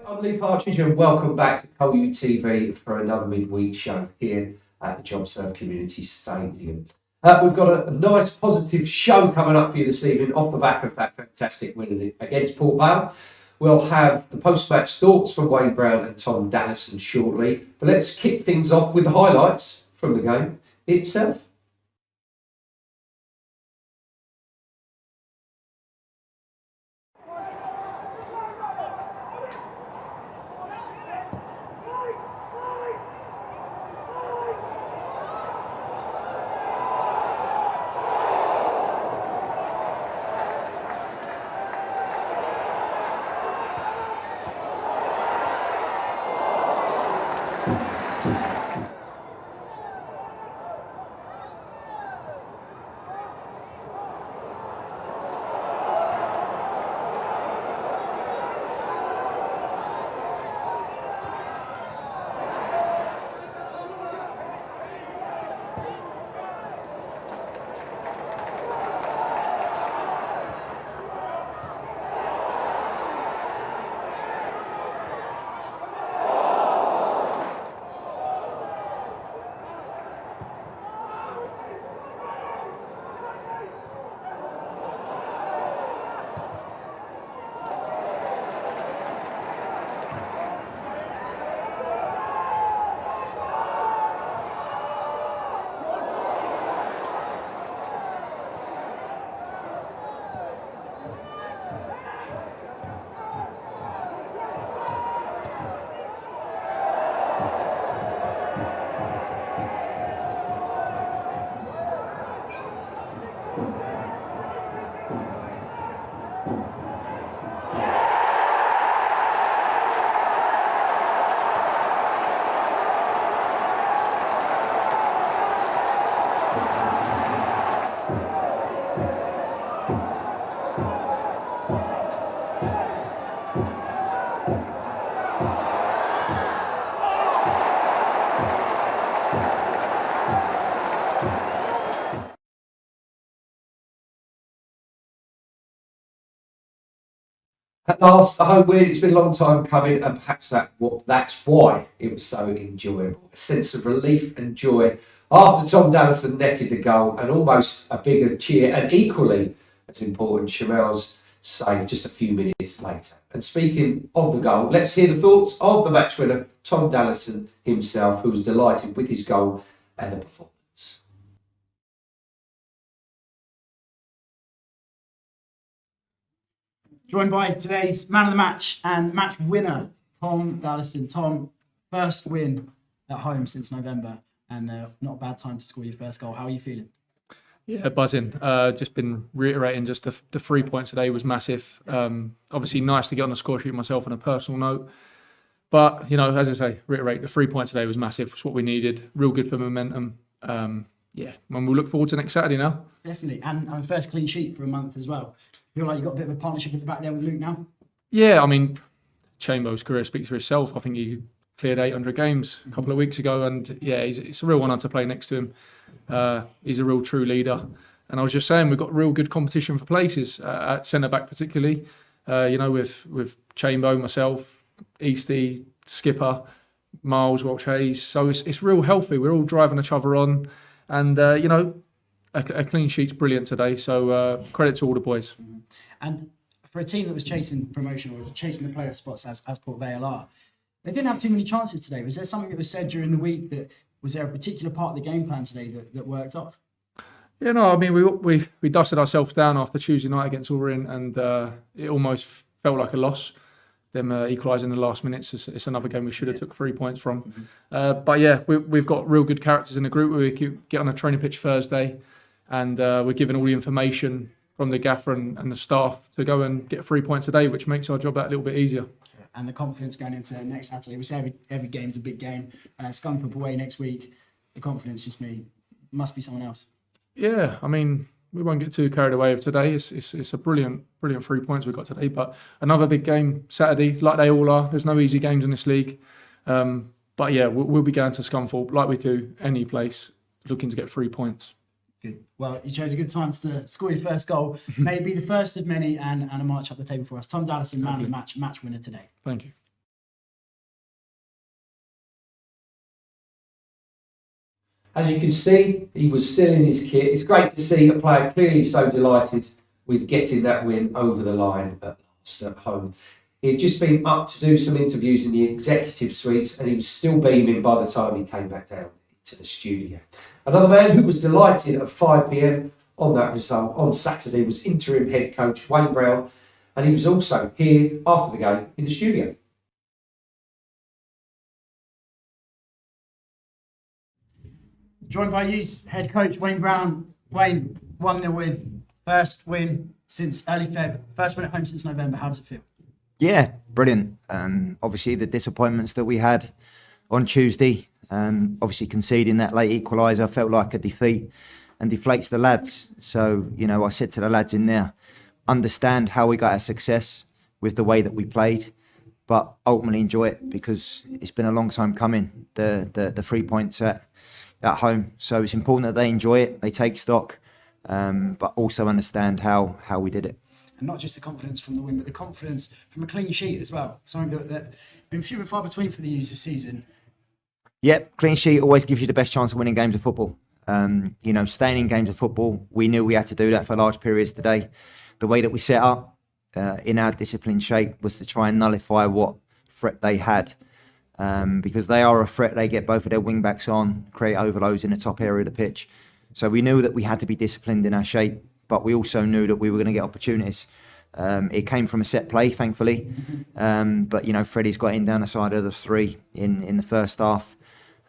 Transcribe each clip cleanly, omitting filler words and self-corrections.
I'm Lee Partridge and welcome back to Col U TV for another midweek show here at the JobServe Community Stadium. We've got a nice positive show coming up for you this evening off the back of that fantastic win against Port Vale. We'll have the post-match thoughts from Wayne Brown and Tom Dallison shortly, but let's kick things off with the highlights from the game itself. At last, the home win. It's been a long time coming, and perhaps that's why it was so enjoyable. A sense of relief and joy after Tom Dallison netted the goal, and almost a bigger cheer, and equally as important, Shamel's save just a few minutes later. And speaking of the goal, let's hear the thoughts of the match winner, Tom Dallison himself, who was delighted with his goal and the performance. Joined by today's man of the match and match winner, Tom Dallison. Tom, first win at home since November, and not a bad time to score your first goal. How are you feeling? Yeah, buzzing. Just been reiterating just the 3 points today was massive. Obviously nice to get on the score sheet myself on a personal note. But, as I say, reiterate, the 3 points today was massive. It's what we needed. Real good for momentum. And we'll look forward to next Saturday now. Definitely. And first clean sheet for a month as well. Feel like you've got a bit of a partnership at the back there with Luke now? Yeah, Chambo's career speaks for itself. I think he cleared 800 games a couple of weeks ago, and it's a real honour to play next to him. He's a real true leader. And I was just saying, we've got real good competition for places at centre-back particularly, with Chambo, myself, Eastie, Skipper, Miles, Welch Hayes. So it's real healthy. We're all driving each other on. And, a clean sheet's brilliant today. So credit to all the boys. And for a team that was chasing promotion or chasing the playoff spots as Port Vale are, they didn't have too many chances today. Was there something that was said during the week was there a particular part of the game plan today that worked off? Yeah, no, we dusted ourselves down after Tuesday night against Orient, and it almost felt like a loss. Them equalising in the last minutes, it's another game we should have took 3 points from. But yeah, we've got real good characters in the group. We get on a training pitch Thursday, and we're given all the information from the gaffer and the staff to go and get 3 points a day, which makes our job that little bit easier. And the confidence going into next Saturday. We say every game's a big game. Scunthorpe away next week. The confidence must be someone else. Yeah, we won't get too carried away with today. It's a brilliant 3 points we got today. But another big game Saturday, like they all are. There's no easy games in this league. But yeah, we'll be going to Scunthorpe like we do any place, looking to get 3 points. Good. Well, you chose a good time to score your first goal. Maybe the first of many, and a march up the table for us. Tom Dallison, man of the match winner today. Thank you. As you can see, he was still in his kit. It's great to see a player clearly so delighted with getting that win over the line at last at home. He had just been up to do some interviews in the executive suites and he was still beaming by the time he came back down to the studio. Another man who was delighted at 5 p.m. on that result on Saturday was interim head coach Wayne Brown, and he was also here after the game in the studio. Joined by you, head coach Wayne Brown. Wayne, 1-0 win. First win since early Feb. First win at home since November. How does it feel? Yeah, brilliant. Obviously, the disappointments that we had on Tuesday, obviously conceding that late equaliser felt like a defeat and deflates the lads. So, I said to the lads in there, understand how we got our success with the way that we played, but ultimately enjoy it because it's been a long time coming, the 3 points at home. So it's important that they enjoy it, they take stock, but also understand how we did it. And not just the confidence from the win, but the confidence from a clean sheet as well. Something that been few and far between for the U's this season. Yep, clean sheet always gives you the best chance of winning games of football. Staying in games of football, we knew we had to do that for large periods today. The way that we set up in our disciplined shape was to try and nullify what threat they had. Because they are a threat, they get both of their wing backs on, create overloads in the top area of the pitch. So we knew that we had to be disciplined in our shape, but we also knew that we were going to get opportunities. It came from a set play, thankfully. But, Freddie's got in down the side of the three in the first half.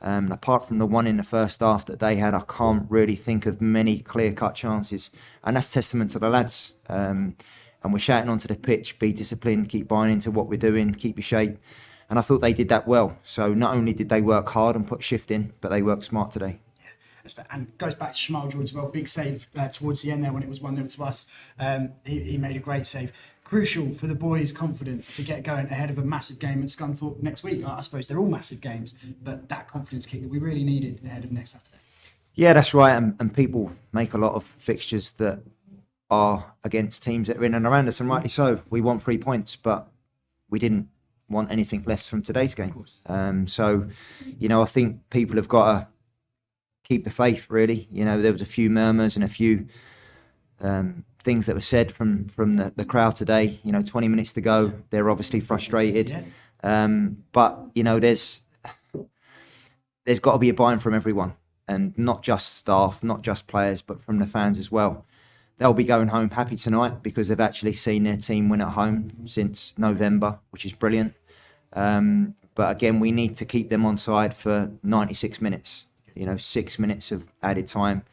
Apart from the one in the first half that they had, I can't really think of many clear-cut chances. And that's testament to the lads. And we're shouting onto the pitch, be disciplined, keep buying into what we're doing, keep your shape. And I thought they did that well. So not only did they work hard and put shift in, but they worked smart today. And goes back to Shamal George as well. Big save towards the end there when it was 1-0 to us. He made a great save. Crucial for the boys' confidence to get going ahead of a massive game at Scunthorpe next week. I suppose they're all massive games, but that confidence kick that we really needed ahead of next Saturday. Yeah, that's right. And people make a lot of fixtures that are against teams that are in and around us, and rightly so. We want 3 points, but we didn't want anything less from today's game. Of course. I think people have got to keep the faith, really. There was a few murmurs and a few things that were said from the crowd today. 20 minutes to go, they're obviously frustrated. Yeah. But there's got to be a buy-in from everyone, and not just staff, not just players, but from the fans as well. They'll be going home happy tonight because they've actually seen their team win at home since November, which is brilliant. But again, we need to keep them on side for 96 minutes. 6 minutes of added time.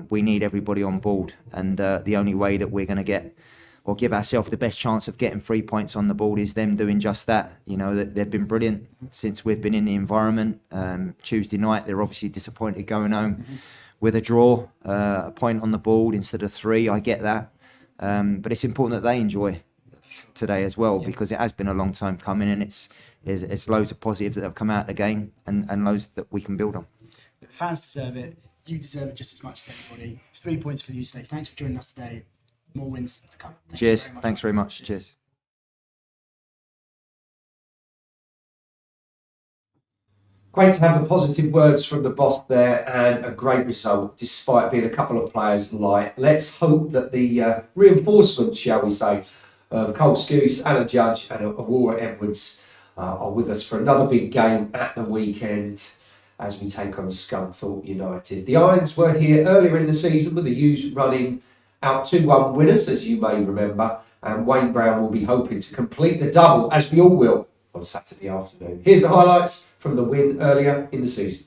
We need everybody on board, and the only way that we're going to get or give ourselves the best chance of getting 3 points on the board is them doing just that. They've been brilliant since we've been in the environment. Tuesday night, they're obviously disappointed going home with a draw, a point on the board instead of 3. I get that, but it's important that they enjoy today as well, because it has been a long time coming, and it's loads of positives that have come out of the game and loads that we can build on. The fans deserve it. You deserve it just as much as everybody. It's 3 points for you today. Thanks for joining us today. More wins to come. Cheers. Thanks very much. Cheers. Great to have the positive words from the boss there, and a great result despite being a couple of players light. Let's hope that the reinforcement, shall we say, of Col U, Alan Judge and Aurora Edwards are with us for another big game at the weekend as we take on Scunthorpe United. The Irons were here earlier in the season with the U's running out 2-1 winners, as you may remember, and Wayne Brown will be hoping to complete the double, as we all will, on Saturday afternoon. Here's the highlights from the win earlier in the season.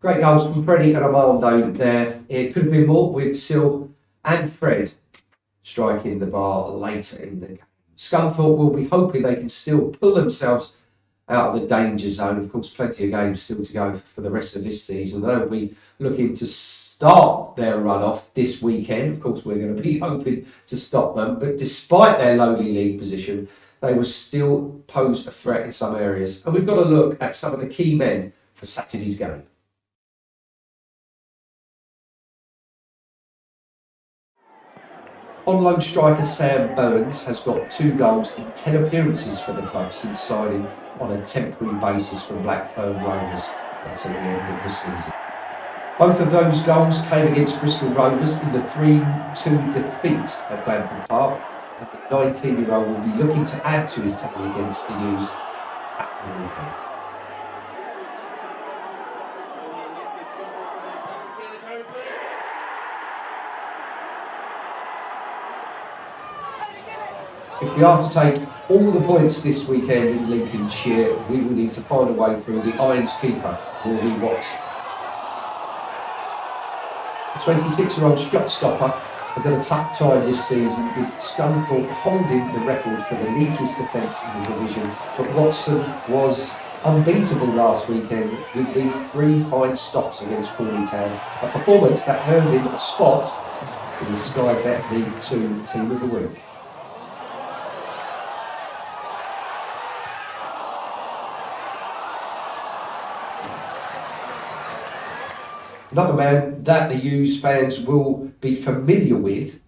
Great goals from Freddie and Armando there. It could have been more with Sil and Fred striking the bar later in the game. Scunthorpe will be hoping they can still pull themselves out of the danger zone. Of course, plenty of games still to go for the rest of this season. They'll be looking to start their run-off this weekend. Of course, we're going to be hoping to stop them. But despite their lowly league position, they will still pose a threat in some areas. And we've got to look at some of the key men for Saturday's game. On-loan striker Sam Burns has got 2 goals in 10 appearances for the club since signing on a temporary basis from Blackburn Rovers until the end of the season. Both of those goals came against Bristol Rovers in the 3-2 defeat at Glanford Park, and the 19-year-old will be looking to add to his tally against the U's at the weekend. If we are to take all the points this weekend in Lincolnshire, we will need to find a way through the Irons keeper, Rory Watson. The 26-year-old shot stopper has had a tough time this season, with Scunthorpe holding the record for the leakiest defence in the division. But Watson was unbeatable last weekend with these 3 fine stops against Crawley Town, a performance that earned him a spot in the Sky Bet League 2 Team of the Week. Another man that the U's fans will be familiar with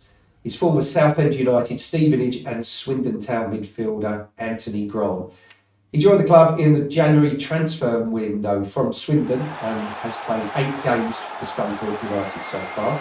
is former Southend United, Stevenage and Swindon Town midfielder Anthony Grant. He joined the club in the January transfer window from Swindon and has played 8 games for Scunthorpe United so far.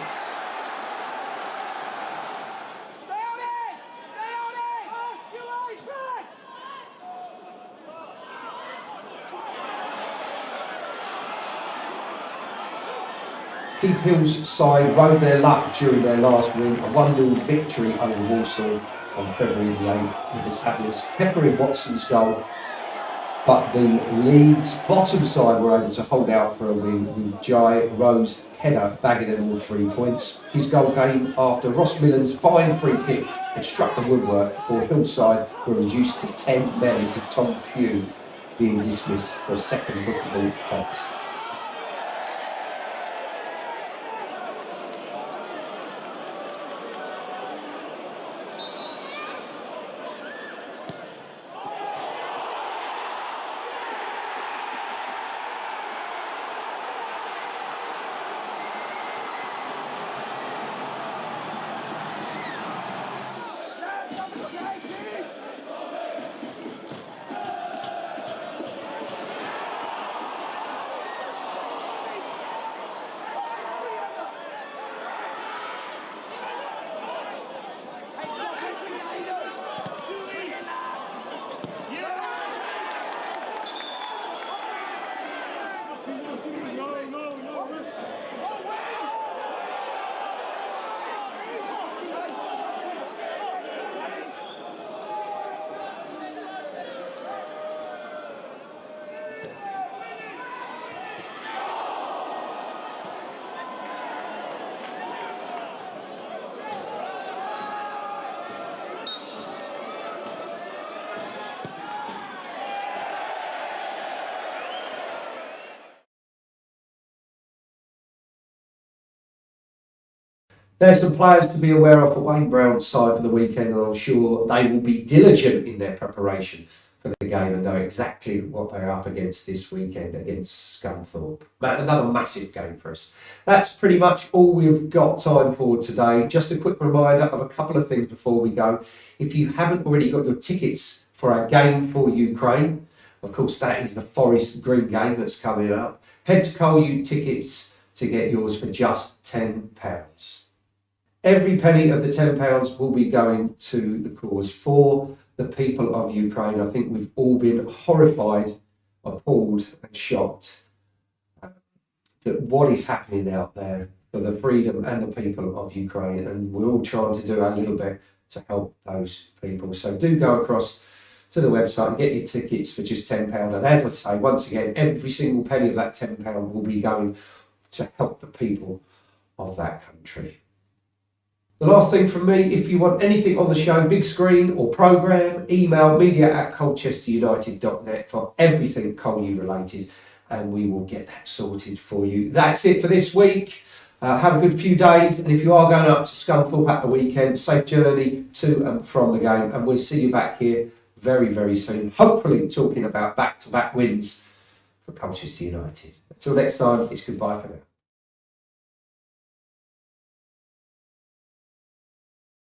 Keith Hill's side rode their luck during their last win, a 1-0 victory over Walsall on February the 8th, with the Saddlers peppering Watson's goal. But the league's bottom side were able to hold out for a win, with Jai Rowe's header bagging them all 3 points. His goal came after Ross Millen's fine free kick had struck the woodwork before Hillside were reduced to 10 men, with Tom Pugh being dismissed for a second bookable offence. There's some players to be aware of for Wayne Brown's side for the weekend, and I'm sure they will be diligent in their preparation for the game and know exactly what they're up against this weekend against Scunthorpe. Another massive game for us. That's pretty much all we've got time for today. Just a quick reminder of a couple of things before we go. If you haven't already got your tickets for our game for Ukraine, of course that is the Forest Green game that's coming up, head to Col U Tickets to get yours for just £10. Every penny of the £10 will be going to the cause for the people of Ukraine. I think we've all been horrified, appalled and shocked at what is happening out there for the freedom and the people of Ukraine, and we're all trying to do our little bit to help those people. So do go across to the website and get your tickets for just £10. And as I say, once again, every single penny of that £10 will be going to help the people of that country. The last thing from me, if you want anything on the show, big screen or programme, email media@colchesterunited.net for everything Col U related, and we will get that sorted for you. That's it for this week. Have a good few days, and if you are going up to Scunthorpe at the weekend, safe journey to and from the game, and we'll see you back here very, very soon, hopefully talking about back-to-back wins for Colchester United. Until next time, it's goodbye for now.